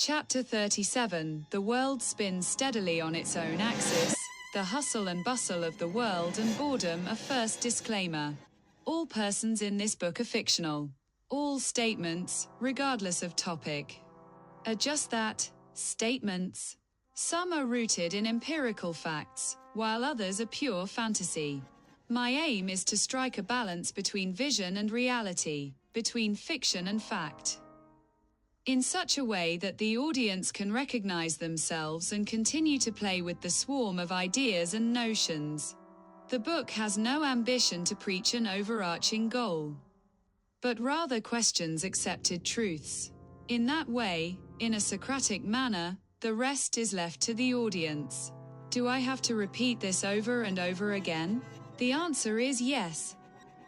Chapter 37. The world spins steadily on its own axis. The hustle and bustle of the world and boredom. A first disclaimer. All persons in this book are fictional. All statements, regardless of topic, are just that, statements. Some are rooted in empirical facts, while others are pure fantasy. My aim is to strike a balance between vision and reality, between fiction and fact, in such a way that the audience can recognize themselves and continue to play with the swarm of ideas and notions. The book has no ambition to preach an overarching goal, but rather questions accepted truths. In that way, in a Socratic manner, the rest is left to the audience. Do I have to repeat this over and over again? The answer is yes.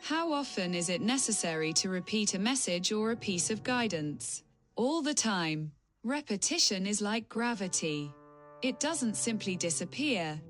How often is it necessary to repeat a message or a piece of guidance? All the time. Repetition is like gravity. It doesn't simply disappear.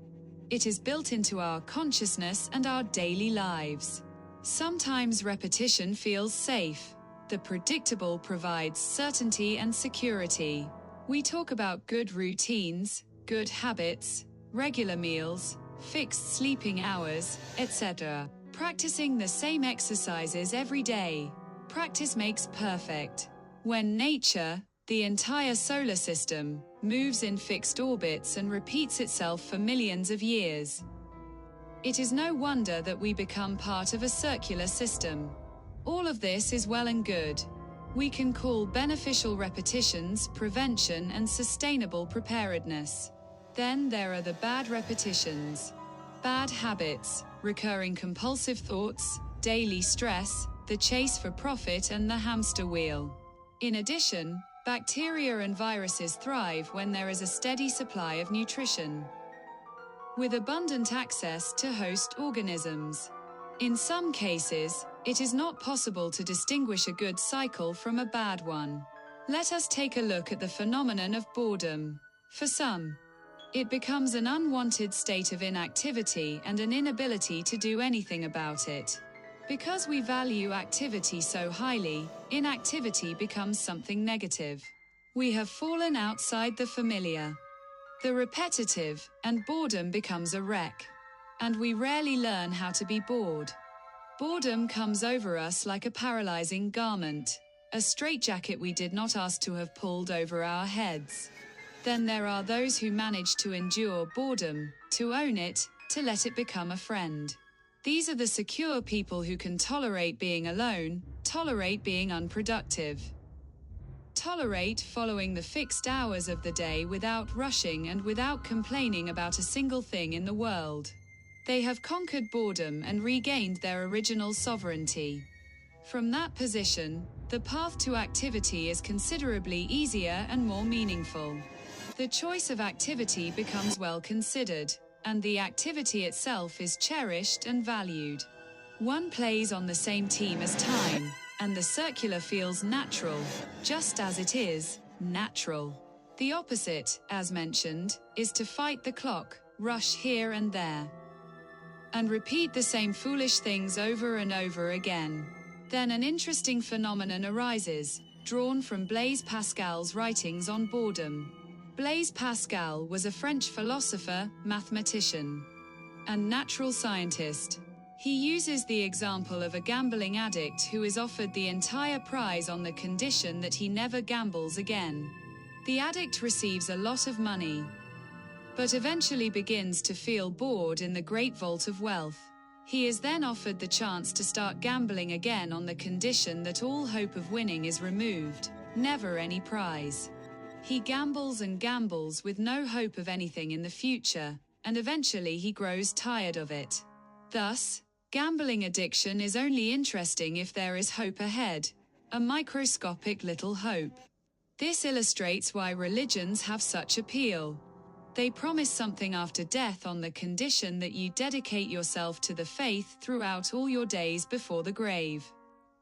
It is built into our consciousness and our daily lives. Sometimes repetition feels safe. The predictable provides certainty and security. We talk about good routines, good habits, regular meals, fixed sleeping hours, etc. Practicing the same exercises every day. Practice makes perfect. When nature, the entire solar system, moves in fixed orbits and repeats itself for millions of years, it is no wonder that we become part of a circular system. All of this is well and good. We can call beneficial repetitions prevention and sustainable preparedness. Then there are the bad repetitions. Bad habits, recurring compulsive thoughts, daily stress, the chase for profit and the hamster wheel. In addition, bacteria and viruses thrive when there is a steady supply of nutrition, with abundant access to host organisms. In some cases, it is not possible to distinguish a good cycle from a bad one. Let us take a look at the phenomenon of boredom. For some, it becomes an unwanted state of inactivity and an inability to do anything about it. Because we value activity so highly, inactivity becomes something negative. We have fallen outside the familiar, the repetitive, and boredom becomes a wreck. And we rarely learn how to be bored. Boredom comes over us like a paralyzing garment, a straitjacket we did not ask to have pulled over our heads. Then there are those who manage to endure boredom, to own it, to let it become a friend. These are the secure people who can tolerate being alone, tolerate being unproductive, tolerate following the fixed hours of the day without rushing and without complaining about a single thing in the world. They have conquered boredom and regained their original sovereignty. From that position, the path to activity is considerably easier and more meaningful. The choice of activity becomes well considered, and the activity itself is cherished and valued. One plays on the same team as time, and the circular feels natural, just as it is natural. The opposite, as mentioned, is to fight the clock, rush here and there, and repeat the same foolish things over and over again. Then an interesting phenomenon arises, drawn from Blaise Pascal's writings on boredom. Blaise Pascal was a French philosopher, mathematician, and natural scientist. He uses the example of a gambling addict who is offered the entire prize on the condition that he never gambles again. The addict receives a lot of money, but eventually begins to feel bored in the great vault of wealth. He is then offered the chance to start gambling again on the condition that all hope of winning is removed, never any prize. He gambles and gambles with no hope of anything in the future, and eventually he grows tired of it. Thus, gambling addiction is only interesting if there is hope ahead, a microscopic little hope. This illustrates why religions have such appeal. They promise something after death on the condition that you dedicate yourself to the faith throughout all your days before the grave.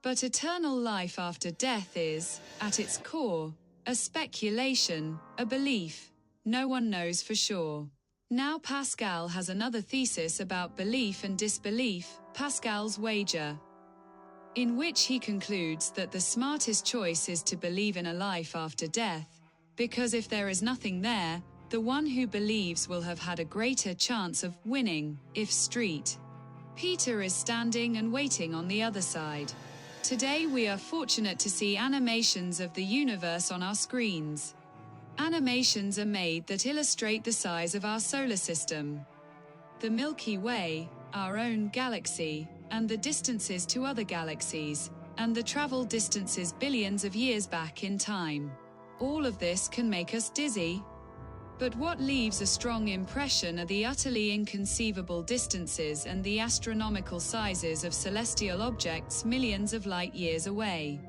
But eternal life after death is, at its core, a speculation, a belief. No one knows for sure. Now Pascal has another thesis about belief and disbelief, Pascal's wager, in which he concludes that the smartest choice is to believe in a life after death, Because if there is nothing there, the one who believes will have had a greater chance of winning. If Street Peter is standing and waiting on the other side. Today we are fortunate to see animations of the universe on our screens. Animations are made that illustrate the size of our solar system, the Milky Way, our own galaxy, and the distances to other galaxies, and the travel distances billions of years back in time. All of this can make us dizzy. But what leaves a strong impression are the utterly inconceivable distances and the astronomical sizes of celestial objects millions of light years away.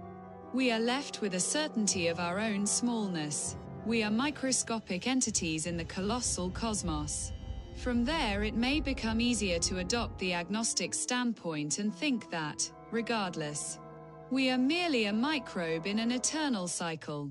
We are left with a certainty of our own smallness. We are microscopic entities in the colossal cosmos. From there it may become easier to adopt the agnostic standpoint and think that, regardless, we are merely a microbe in an eternal cycle.